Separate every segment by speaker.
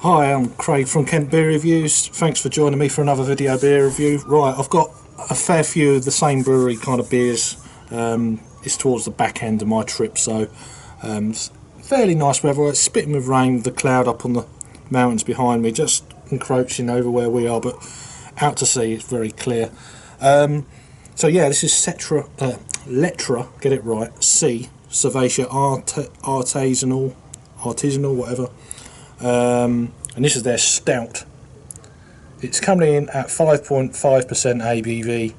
Speaker 1: Hi, I'm Craig from Kent Beer Reviews. Thanks for joining me for another video beer review. Right, I've got a fair few of the same brewery kind of beers. It's towards the back end of my trip, so it's fairly nice weather. It's spitting with rain, with the cloud up on the mountains behind me, just encroaching over where we are, but out to sea it's very clear. So yeah, this is Letra, get it right, C, Cerveja artisanal, whatever. And this is their Stout. It's coming in at 5.5% ABV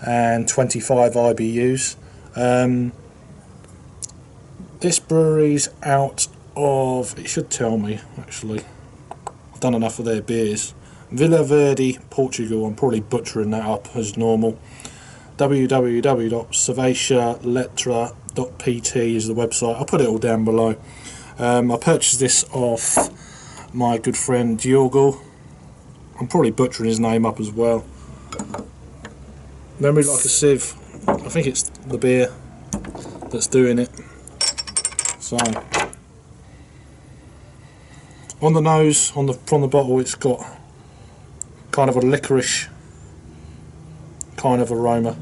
Speaker 1: and 25 IBUs. This brewery's out of, it should tell me actually, I've done enough of their beers. Vilhoa, Portugal. I'm probably butchering that up as normal. www.cervejaletra.pt is the website. I'll put it all down below. I purchased this off my good friend Diogo. I'm probably butchering his name up as well. Memory like a sieve. I think it's the beer that's doing it. So on the nose, from the bottle, it's got kind of a licorice kind of aroma.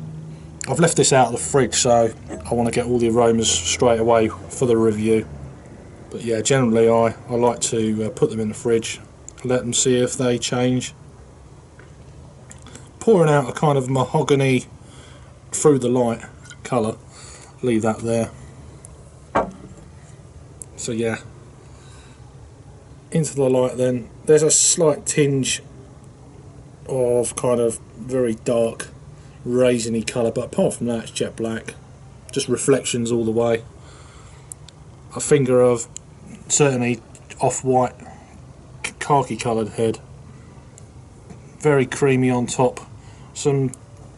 Speaker 1: I've left this out of the fridge, so I want to get all the aromas straight away for the review. But yeah, generally I like to put them in the fridge, let them see if they change. Pouring out a kind of mahogany through the light colour, leave that there. So yeah, into the light then, there's a slight tinge of kind of very dark raisiny colour, but apart from that it's jet black, just reflections all the way. A finger of certainly off-white khaki coloured head, very creamy on top, some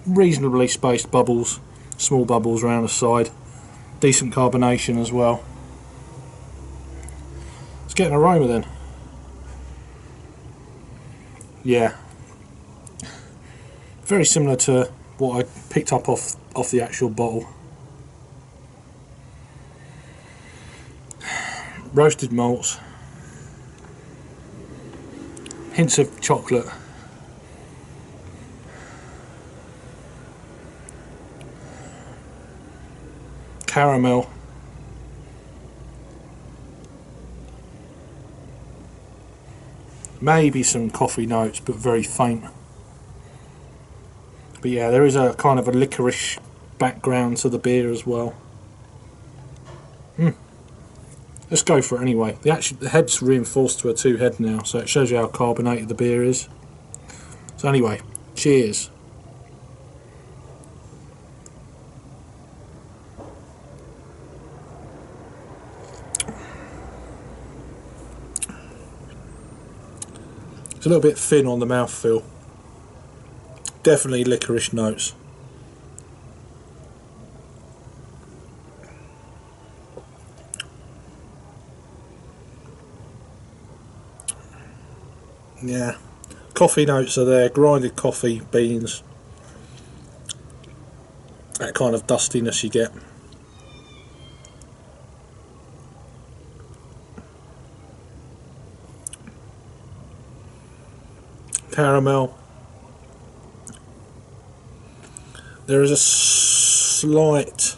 Speaker 1: reasonably spaced bubbles, small bubbles around the side, decent carbonation as well. Let's get an aroma then. Yeah, very similar to what I picked up off the actual bottle. Roasted malts, hints of chocolate, caramel, maybe some coffee notes, but very faint. But yeah, there is a kind of a licorice background to the beer as well. Let's go for it anyway. The head's reinforced to a 2 head now, so it shows you how carbonated the beer is. So anyway, cheers. It's a little bit thin on the mouthfeel. Definitely licorice notes. Yeah, coffee notes are there, grinded coffee beans, that kind of dustiness you get. Caramel. There is a slight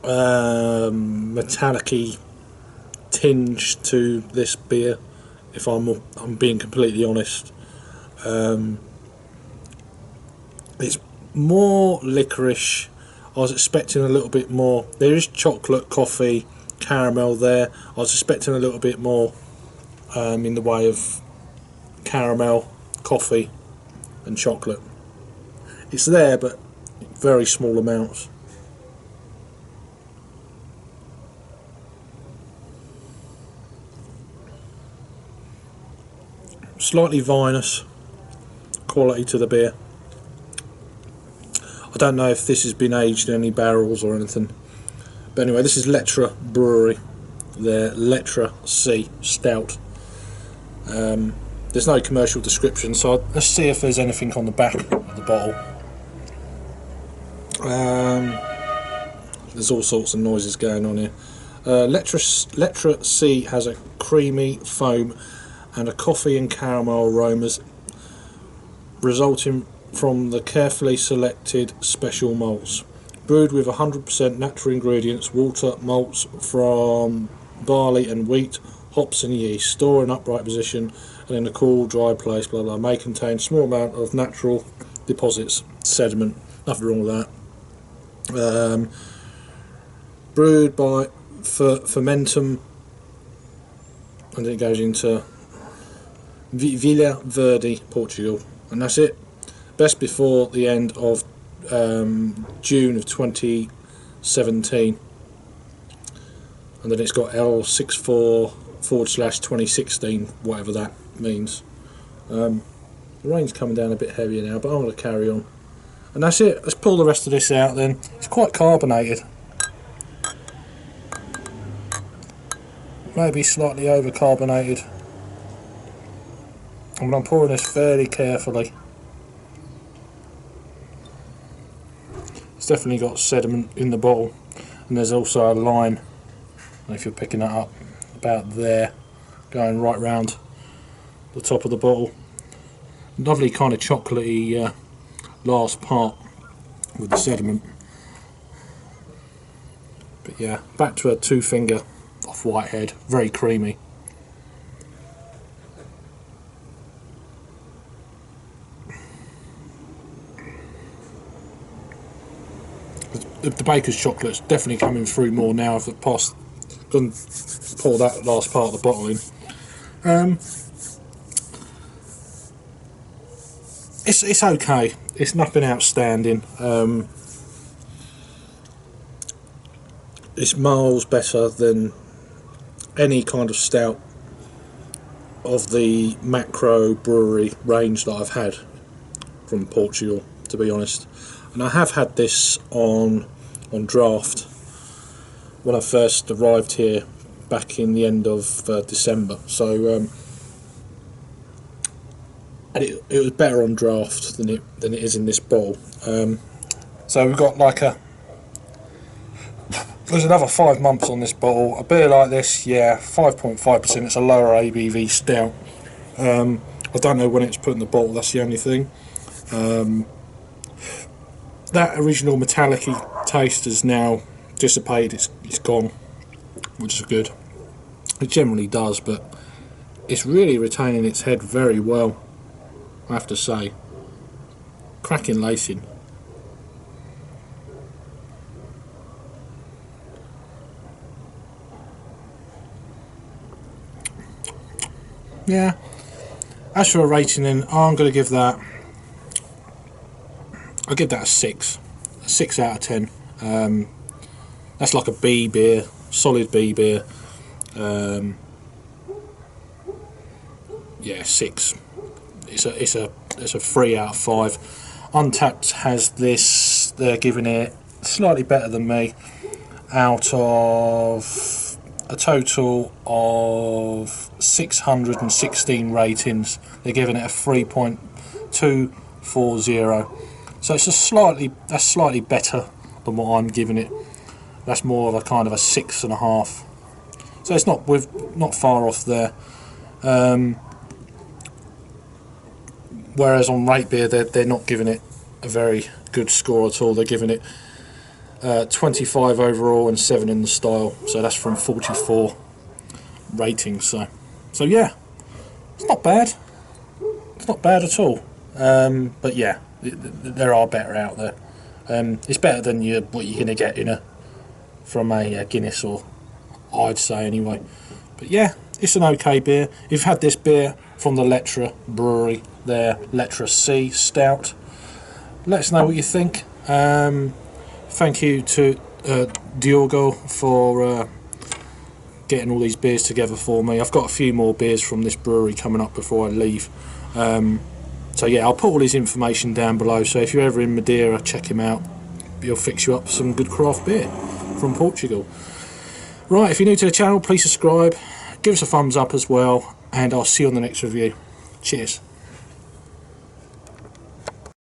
Speaker 1: metallic-y tinge to this beer, if I'm being completely honest. It's more licorice. I was expecting a little bit more. There is chocolate, coffee, caramel there. I was expecting a little bit more in the way of caramel, coffee and chocolate. It's there, but very small amounts. Slightly vinous quality to the beer. I don't know if this has been aged in any barrels or anything, but anyway, this is Letra Brewery, their Letra C Stout. There's no commercial description, so let's see if there's anything on the back of the bottle. There's all sorts of noises going on here. Letra C has a creamy foam and a coffee and caramel aromas resulting from the carefully selected special malts. Brewed with 100% natural ingredients, water, malts from barley and wheat, hops and yeast, store in upright position and in a cool, dry place, blah blah, may contain small amount of natural deposits, sediment, nothing wrong with that. Brewed by fermentum, and then it goes into Vilhoa, Portugal, and that's it. Best before the end of June of 2017, and then it's got L64/2016, whatever that means. The rain's coming down a bit heavier now, but I'm going to carry on. And that's it. Let's pull the rest of this out then. It's quite carbonated. Maybe slightly over carbonated. And I'm pouring this fairly carefully. It's definitely got sediment in the bottle, and there's also a line, I don't know if you're picking that up, about there, going right round the top of the bottle. Lovely kind of chocolatey last part with the sediment. But yeah, back to a 2-finger off Whitehead, very creamy. The baker's chocolate's definitely coming through more now. I've gone pour that last part of the bottle in. It's okay. It's nothing outstanding. It's miles better than any kind of stout of the macro brewery range that I've had from Portugal, to be honest. And I have had this on draft when I first arrived here back in the end of December. So and it was better on draft than it is in this bottle. So we've got like there's another 5 months on this bottle. A beer like this, yeah, 5.5%. It's a lower ABV stout. I don't know when it's put in the bottle. That's the only thing. That original metallic-y taste has now dissipated. It's gone, which is good. It generally does, but it's really retaining its head very well, I have to say. Cracking lacing. Yeah. As for a rating, then I'm going to give that. I'll give that a 6 out of 10. That's like a B beer, solid B beer. Yeah, 6. It's a 3 out of 5. Untapped has this. They're giving it slightly better than me. Out of a total of 616 ratings, they're giving it a 3.240. So it's that's slightly better than what I'm giving it. That's more of a kind of a 6.5. So it's not far off there. Whereas on Rate Beer, they're not giving it a very good score at all. They're giving it 25 overall and 7 in the style. So that's from 44 ratings. So yeah, it's not bad. It's not bad at all. But yeah, there are better out there. It's better than what you're going to get from a Guinness, or I'd say anyway. But yeah, it's an okay beer. If you've had this beer from the Letra Brewery, their Letra C Stout, let us know what you think. Thank you to Diogo for getting all these beers together for me. I've got a few more beers from this brewery coming up before I leave. So yeah, I'll put all his information down below, so if you're ever in Madeira, check him out. He'll fix you up some good craft beer from Portugal. Right, if you're new to the channel, please subscribe, give us a thumbs up as well, and I'll see you on the next review. Cheers.